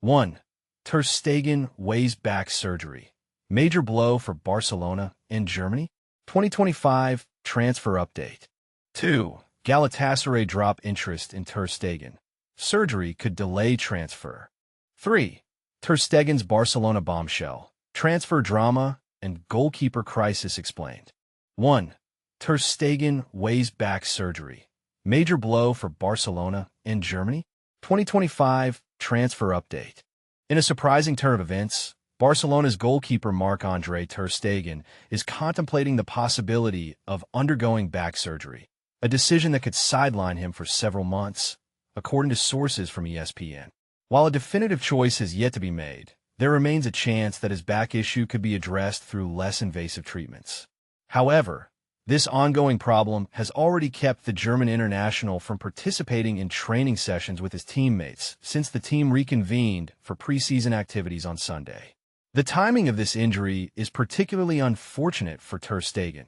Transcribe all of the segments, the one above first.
1. Ter Stegen weighs back surgery. Major blow for Barcelona and Germany? 2025 transfer update. 2. Galatasaray drop interest in Ter Stegen. Surgery could delay transfer. 3. Ter Stegen's Barcelona bombshell. Transfer drama and goalkeeper crisis explained. 1. Ter Stegen weighs back surgery. Major blow for Barcelona and Germany? 2025 transfer update. In a surprising turn of events, Barcelona's goalkeeper Marc-Andre Ter Stegen is contemplating the possibility of undergoing back surgery, a decision that could sideline him for several months, according to sources from ESPN. While a definitive choice has yet to be made, there remains a chance that his back issue could be addressed through less invasive treatments. However, this ongoing problem has already kept the German international from participating in training sessions with his teammates since the team reconvened for preseason activities on Sunday. The timing of this injury is particularly unfortunate for Ter Stegen,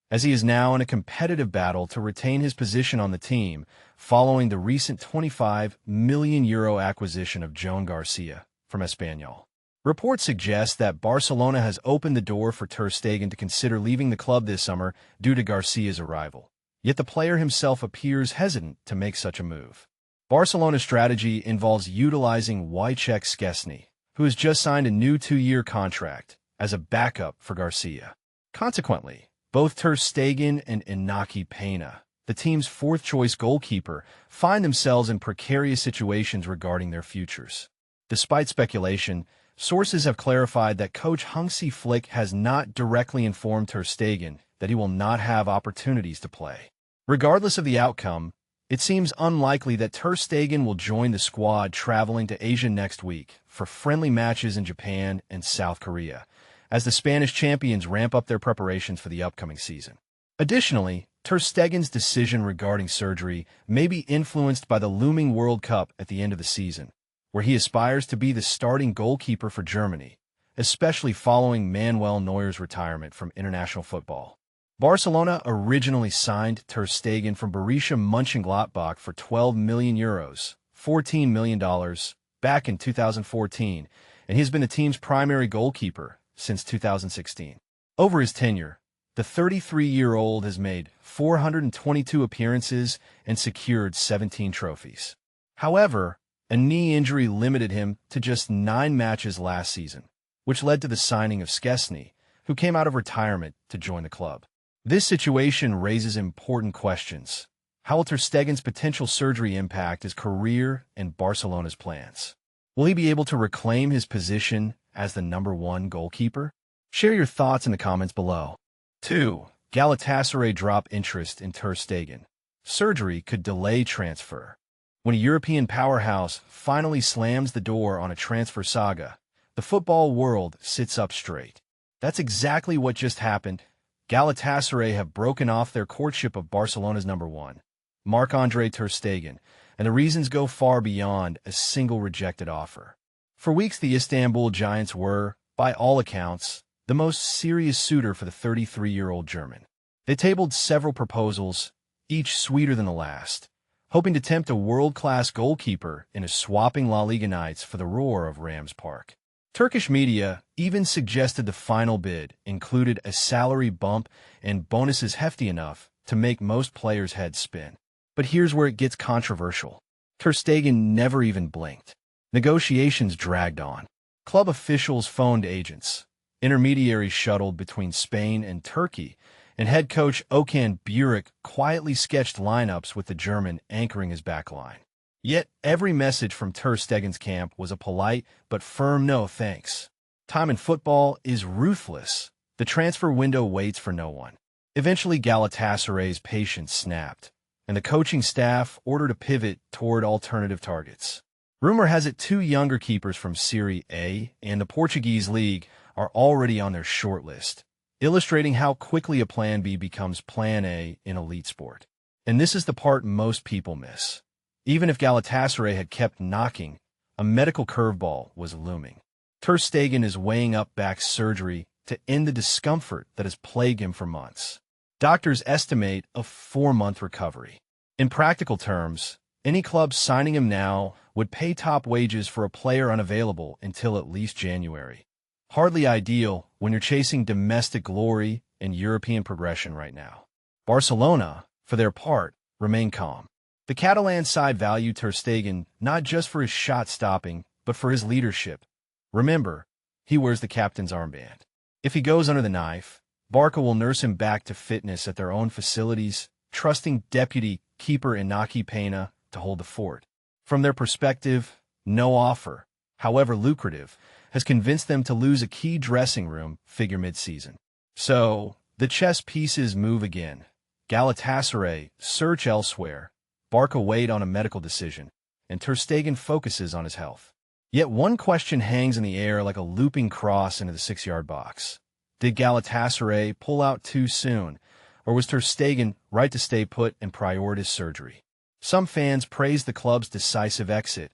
as he is now in a competitive battle to retain his position on the team following the recent €25 million acquisition of Joan García from Espanyol. Reports suggest that Barcelona has opened the door for Ter Stegen to consider leaving the club this summer due to Garcia's arrival. Yet the player himself appears hesitant to make such a move. Barcelona's strategy involves utilizing Wojciech Szczęsny, who has just signed a new 2-year contract, as a backup for García. Consequently, both Ter Stegen and Iñaki Peña, the team's fourth-choice goalkeeper, find themselves in precarious situations regarding their futures. Despite speculation, sources have clarified that coach Hansi Flick has not directly informed Ter Stegen that he will not have opportunities to play. Regardless of the outcome, it seems unlikely that Ter Stegen will join the squad traveling to Asia next week for friendly matches in Japan and South Korea, as the Spanish champions ramp up their preparations for the upcoming season. Additionally, Ter Stegen's decision regarding surgery may be influenced by the looming World Cup at the end of the season, where he aspires to be the starting goalkeeper for Germany, especially following Manuel Neuer's retirement from international football. Barcelona originally signed Ter Stegen from Borussia Mönchengladbach for €12 million, $14 million, back in 2014, and he has been the team's primary goalkeeper since 2016. Over his tenure, the 33-year-old has made 422 appearances and secured 17 trophies. However, a knee injury limited him to just 9 matches last season, which led to the signing of Szczęsny, who came out of retirement to join the club. This situation raises important questions. How will Ter Stegen's potential surgery impact his career and Barcelona's plans? Will he be able to reclaim his position as the #1 goalkeeper? Share your thoughts in the comments below. 2. Galatasaray drop interest in Ter Stegen. Surgery could delay transfer. When a European powerhouse finally slams the door on a transfer saga, the football world sits up straight. That's exactly what just happened. Galatasaray have broken off their courtship of Barcelona's #1, Marc-Andre Ter Stegen, and the reasons go far beyond a single rejected offer. For weeks, the Istanbul Giants were, by all accounts, the most serious suitor for the 33-year-old German. They tabled several proposals, each sweeter than the last, hoping to tempt a world-class goalkeeper into swapping La Liga nights for the roar of Rams Park. Turkish media even suggested the final bid included a salary bump and bonuses hefty enough to make most players' heads spin. But here's where it gets controversial. Ter Stegen never even blinked. Negotiations dragged on. Club officials phoned agents. Intermediaries shuttled between Spain and Turkey, and head coach Okan Buruk quietly sketched lineups with the German anchoring his backline. Yet every message from Ter Stegen's camp was a polite but firm no thanks. Time in football is ruthless. The transfer window waits for no one. Eventually, Galatasaray's patience snapped, and the coaching staff ordered a pivot toward alternative targets. Rumor has it 2 younger keepers from Serie A and the Portuguese league are already on their shortlist, illustrating how quickly a Plan B becomes Plan A in elite sport. And this is the part most people miss. Even if Galatasaray had kept knocking, a medical curveball was looming. Ter Stegen is weighing up back surgery to end the discomfort that has plagued him for months. Doctors estimate a 4-month recovery. In practical terms, Any club signing him now would pay top wages for a player unavailable until at least January. Hardly ideal when you're chasing domestic glory and European progression right now. Barcelona, for their part, remain calm. The Catalan side value Ter Stegen not just for his shot stopping, but for his leadership. Remember, he wears the captain's armband. If he goes under the knife, Barca will nurse him back to fitness at their own facilities, trusting deputy keeper Iñaki Peña to hold the fort. From their perspective, no offer, however lucrative, has convinced them to lose a key dressing room figure mid-season. So, the chess pieces move again. Galatasaray search elsewhere, Barca wait on a medical decision, and Ter Stegen focuses on his health. Yet one question hangs in the air like a looping cross into the 6-yard box. Did Galatasaray pull out too soon, or was Ter Stegen right to stay put and prioritize surgery? Some fans praise the club's decisive exit.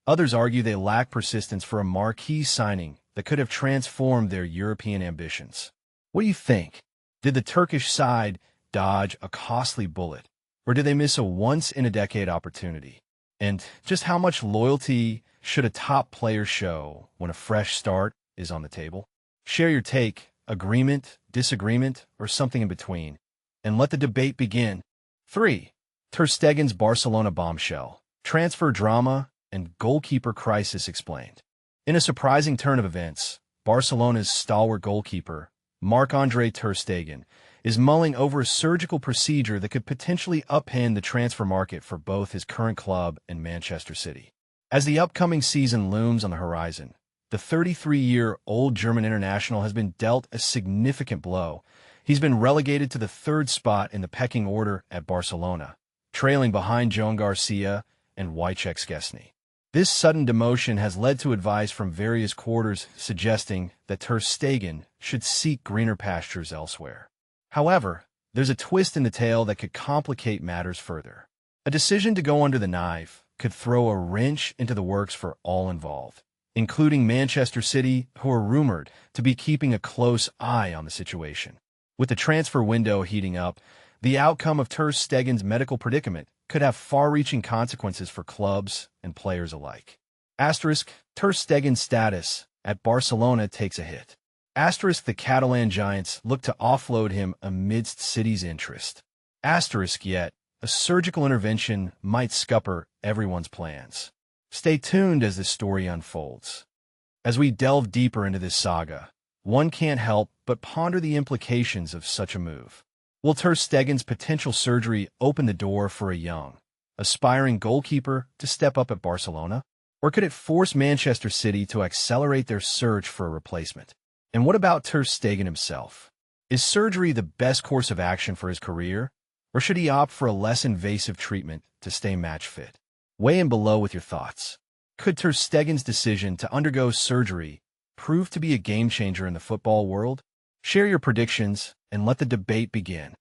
Others argue they lack persistence for a marquee signing that could have transformed their European ambitions. What do you think? Did the Turkish side dodge a costly bullet, or did they miss a once-in-a-decade opportunity? And just how much loyalty should a top player show when a fresh start is on the table? Share your take, agreement, disagreement, or something in between, and let the debate begin. 3. Ter Stegen's Barcelona bombshell, transfer drama, and goalkeeper crisis explained. In a surprising turn of events, Barcelona's stalwart goalkeeper, Marc-Andre Ter Stegen, is mulling over a surgical procedure that could potentially upend the transfer market for both his current club and Manchester City. As the upcoming season looms on the horizon, the 33-year-old German international has been dealt a significant blow. He's been relegated to the 3rd spot in the pecking order at Barcelona, trailing behind Joan García and Wojciech Szczęsny. This sudden demotion has led to advice from various quarters suggesting that Ter Stegen should seek greener pastures elsewhere. However, there's a twist in the tale that could complicate matters further. A decision to go under the knife could throw a wrench into the works for all involved, including Manchester City, who are rumored to be keeping a close eye on the situation. With the transfer window heating up, the outcome of Ter Stegen's medical predicament could have far-reaching consequences for clubs and players alike. Asterisk, Ter Stegen's status at Barcelona takes a hit. Asterisk, the Catalan giants look to offload him amidst City's interest. Asterisk, yet, a surgical intervention might scupper everyone's plans. Stay tuned as this story unfolds. As we delve deeper into this saga, one can't help but ponder the implications of such a move. Will Ter Stegen's potential surgery open the door for a young, aspiring goalkeeper to step up at Barcelona? Or could it force Manchester City to accelerate their search for a replacement? And what about Ter Stegen himself? Is surgery the best course of action for his career? Or should he opt for a less invasive treatment to stay match fit? Weigh in below with your thoughts. Could Ter Stegen's decision to undergo surgery prove to be a game-changer in the football world? Share your predictions and let the debate begin.